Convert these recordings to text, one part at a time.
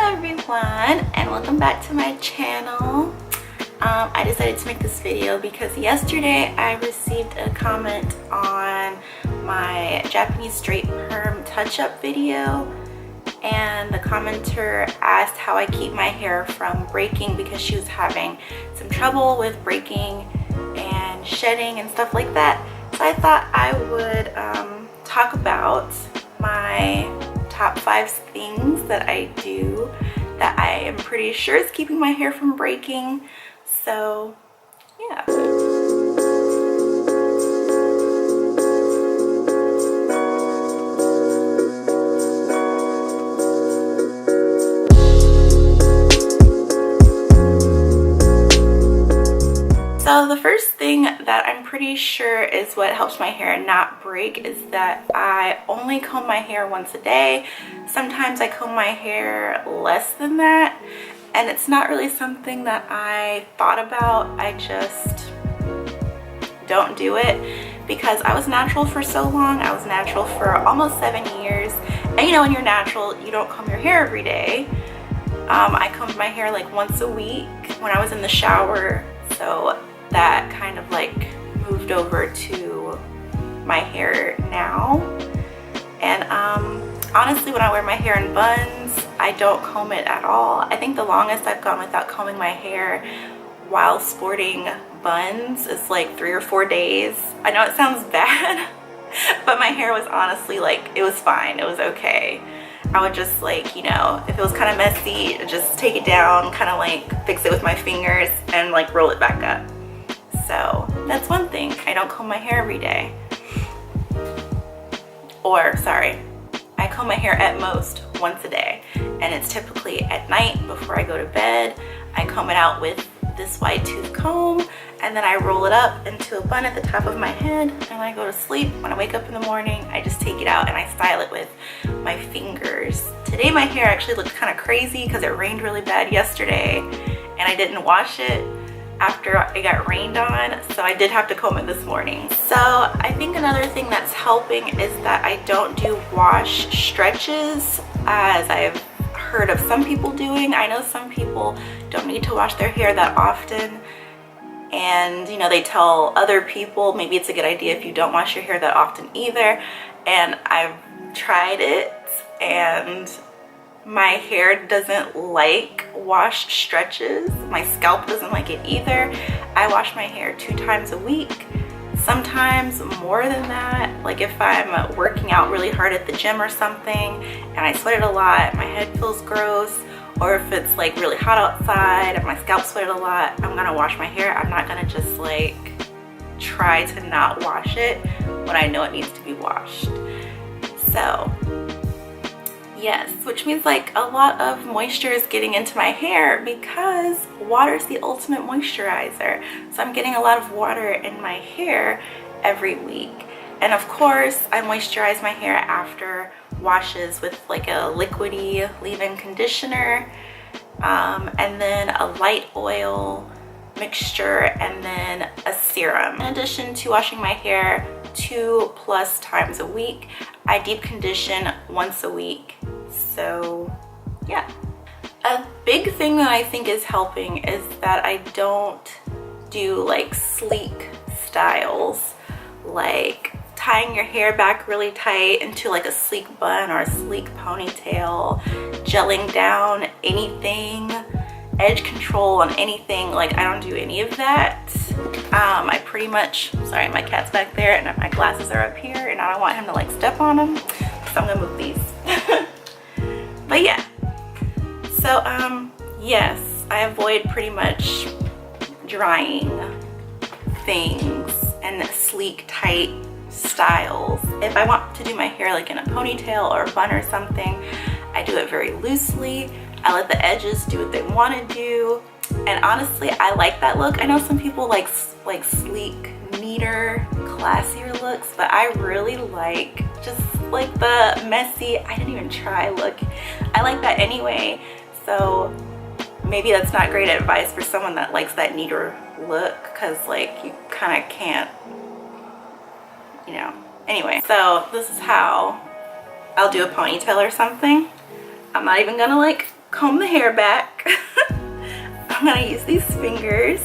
everyone, and welcome back to my channel. I decided to make this video because yesterday I received a comment on my Japanese straight perm touch-up video, and the commenter asked how I keep my hair from breaking because she was having some trouble with breaking and shedding and stuff like that. So I thought I would talk about my top 5 things that I do that I am pretty sure is keeping my hair from breaking. So yeah. So the first thing that I'm pretty sure is what helps my hair not break is that I only comb my hair once a day. Sometimes I comb my hair less than that, and it's not really something that I thought about. I just don't do it because I was natural for so long. I was natural for almost 7 years, and you know, when you're natural, you don't comb your hair every day. I combed my hair like once a week when I was in the shower, so that kind of like moved over to my hair now. And honestly, when I wear my hair in buns, I don't comb it at all. I think the longest I've gone without combing my hair while sporting buns is like 3 or 4 days. I know it sounds bad, but my hair was honestly like, it was fine, it was okay. I would just like, you know, if it was kind of messy, just take it down, kind of like fix it with my fingers and like roll it back up. So that's one thing. I don't comb my hair every day. Or sorry, I comb my hair at most once a day, and it's typically at night before I go to bed. I comb it out with this wide tooth comb, and then I roll it up into a bun at the top of my head, and when I go to sleep, when I wake up in the morning, I just take it out and I style it with my fingers. Today my hair actually looked kind of crazy because it rained really bad yesterday and I didn't wash it after it got rained on, so I did have to comb it this morning. So I think another thing that's helping is that I don't do wash stretches as I've heard of some people doing. I know some people don't need to wash their hair that often, and you know, they tell other people maybe it's a good idea if you don't wash your hair that often either. And I've tried it, and my hair doesn't like washed stretches. My scalp doesn't like it either. I wash my hair 2 times a week, sometimes more than that. Like if I'm working out really hard at the gym or something and I sweated a lot, my head feels gross, or if it's like really hot outside and my scalp sweated a lot, I'm gonna wash my hair. I'm not gonna just like try to not wash it when I know it needs to be washed. So yes, which means like a lot of moisture is getting into my hair because water is the ultimate moisturizer. So I'm getting a lot of water in my hair every week. And of course, I moisturize my hair after washes with like a liquidy leave-in conditioner, and then a light oil mixture, and then a serum. In addition to washing my hair 2+ times a week, I deep condition once a week. So yeah. A big thing that I think is helping is that I don't do like sleek styles, like tying your hair back really tight into like a sleek bun or a sleek ponytail, gelling down anything, edge control on anything. Like I don't do any of that. I pretty much, sorry, my cat's back there and my glasses are up here and I don't want him to like step on them, so I'm gonna move these. But yeah, so yes, I avoid pretty much drying things and sleek tight styles. If I want to do my hair like in a ponytail or a bun or something, I do it very loosely. I let the edges do what they want to do, and honestly, I like that look. I know some people like sleek, neater, classier looks, but I really like just like the messy, I didn't even try look. I like that anyway, so maybe that's not great advice for someone that likes that neater look, because like you kind of can't, you know. Anyway, so this is how I'll do a ponytail or something. I'm not even gonna like comb the hair back. I'm gonna use these fingers.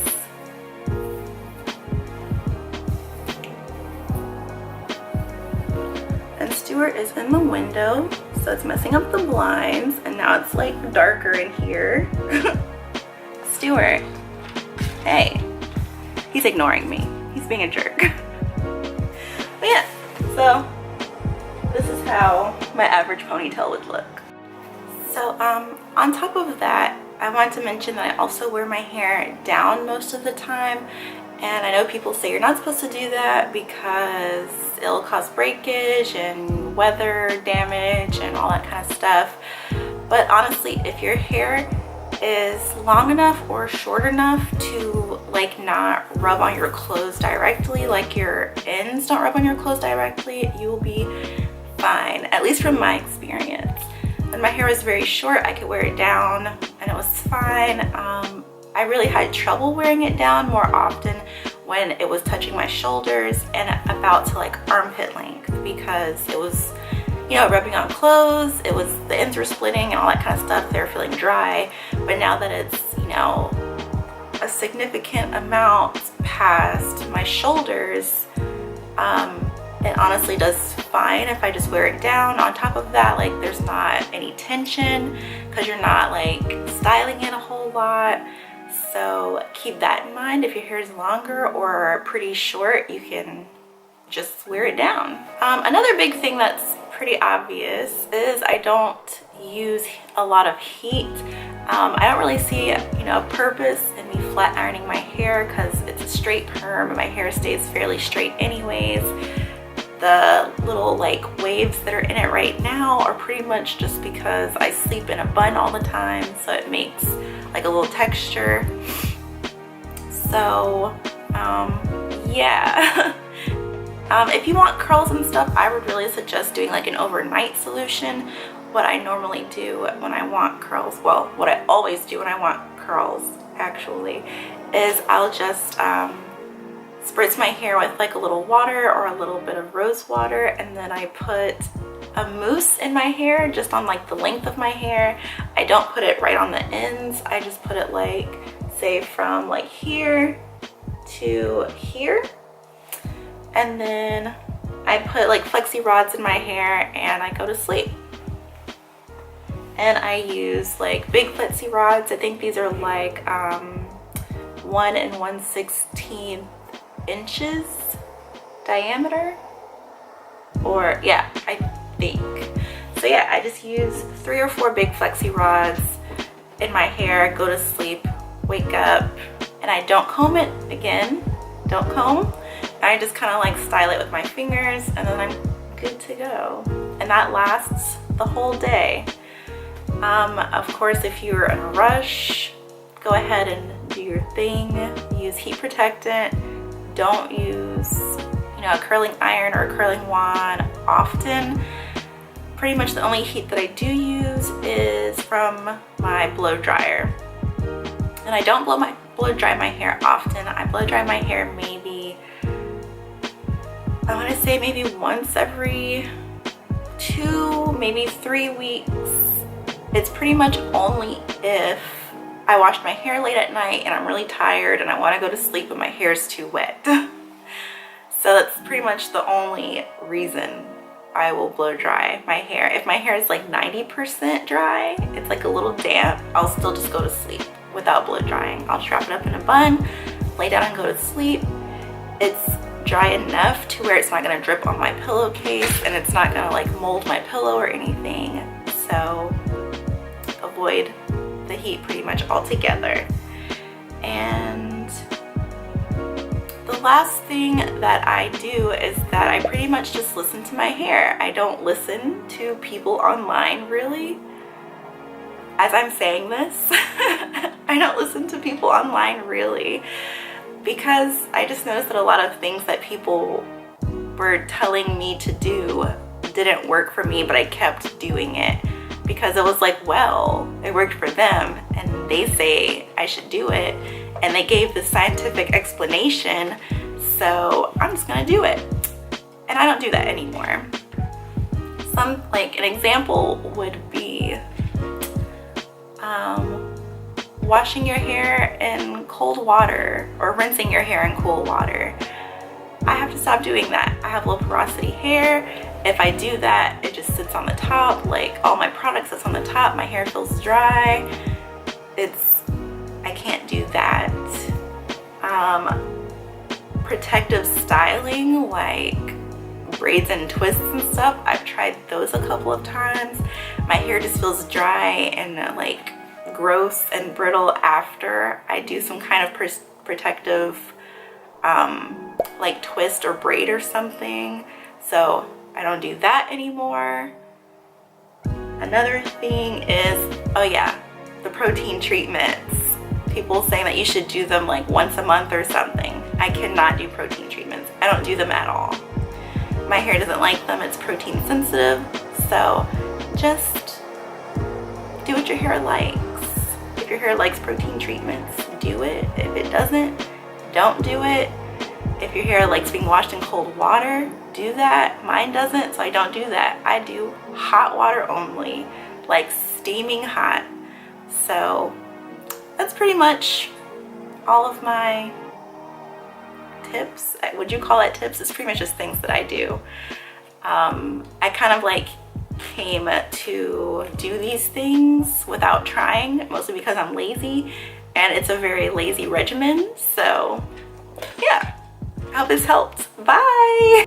And Stuart is in the window, so it's messing up the blinds, and now it's like darker in here. Stuart, hey, he's ignoring me. He's being a jerk. But yeah, so this is how my average ponytail would look. So on top of that, I want to mention that I also wear my hair down most of the time. And I know people say you're not supposed to do that because it'll cause breakage and weather damage and all that kind of stuff. But honestly, if your hair is long enough or short enough to like not rub on your clothes directly, like your ends don't rub on your clothes directly, you will be fine, at least from my experience. When my hair was very short, I could wear it down and it was fine. I really had trouble wearing it down more often when it was touching my shoulders and about to like armpit length, because it was, you know, rubbing on clothes, it was, the ends were splitting and all that kind of stuff. They were feeling dry. But now that it's, you know, a significant amount past my shoulders, it honestly does fine if I just wear it down. On top of that, like, there's not any tension because you're not like styling it a whole lot. So keep that in mind. If your hair is longer or pretty short, you can just wear it down. Another big thing that's pretty obvious is I don't use a lot of heat. I don't really see, you know, a purpose in me flat ironing my hair because it's a straight perm and my hair stays fairly straight anyways. The little like waves that are in it right now are pretty much just because I sleep in a bun all the time, so it makes like a little texture. So yeah. If you want curls and stuff, I would really suggest doing like an overnight solution. What I normally do when I want curls, well, what I always do when I want curls actually, is I'll just spritz my hair with like a little water or a little bit of rose water, and then I put a mousse in my hair just on like the length of my hair. I don't put it right on the ends. I just put it like, say, from like here to here. And then I put like flexi rods in my hair and I go to sleep. And I use like big flexi rods. I think these are like 1 1/16 inches diameter, or yeah, I think so. Yeah, I just use 3 or 4 big flexi rods in my hair, go to sleep, wake up, and I don't comb it again. Don't comb. I just kind of like style it with my fingers, and then I'm good to go. And that lasts the whole day. Of course, if you're in a rush, go ahead and do your thing. Use heat protectant. Don't use, you know, a curling iron or a curling wand often. Pretty much the only heat that I do use is from my blow dryer. And I don't blow dry my hair often. I blow dry my hair maybe, I want to say maybe once every 2, maybe 3 weeks. It's pretty much only if I washed my hair late at night and I'm really tired and I want to go to sleep but my hair is too wet. So that's pretty much the only reason I will blow dry my hair. If my hair is like 90% dry, it's like a little damp, I'll still just go to sleep without blow drying. I'll just wrap it up in a bun, lay down and go to sleep. It's dry enough to where it's not going to drip on my pillowcase and it's not going to like mold my pillow or anything. So avoid the heat pretty much altogether. And the last thing that I do is that I pretty much just listen to my hair. I don't listen to people online really. As I'm saying this, I don't listen to people online really, because I just noticed that a lot of things that people were telling me to do didn't work for me, but I kept doing it because it was like, well, it worked for them and they say I should do it and they gave the scientific explanation, so I'm just gonna do it. And I don't do that anymore. Like an example would be washing your hair in cold water or rinsing your hair in cool water. I have to stop doing that. I have low porosity hair. If I do that, it just sits on the top, like all my products sits on the top, my hair feels dry. I can't do that. Protective styling, like braids and twists and stuff, I've tried those a couple of times. My hair just feels dry and like gross and brittle after I do some kind of protective like twist or braid or something, so I don't do that anymore. Another thing is, oh yeah, the protein treatments. People saying that you should do them like once a month or something. I cannot do protein treatments. I don't do them at all. My hair doesn't like them. It's protein sensitive, so just do what your hair likes. If your hair likes protein treatments, do it. If it doesn't, don't do it. If your hair likes being washed in cold water, do that. Mine doesn't, so I don't do that. I do hot water only, like steaming hot. So that's pretty much all of my tips. Would you call it tips? It's pretty much just things that I do. I kind of like came to do these things without trying, mostly because I'm lazy, and it's a very lazy regimen. So yeah, I hope this helped. Bye.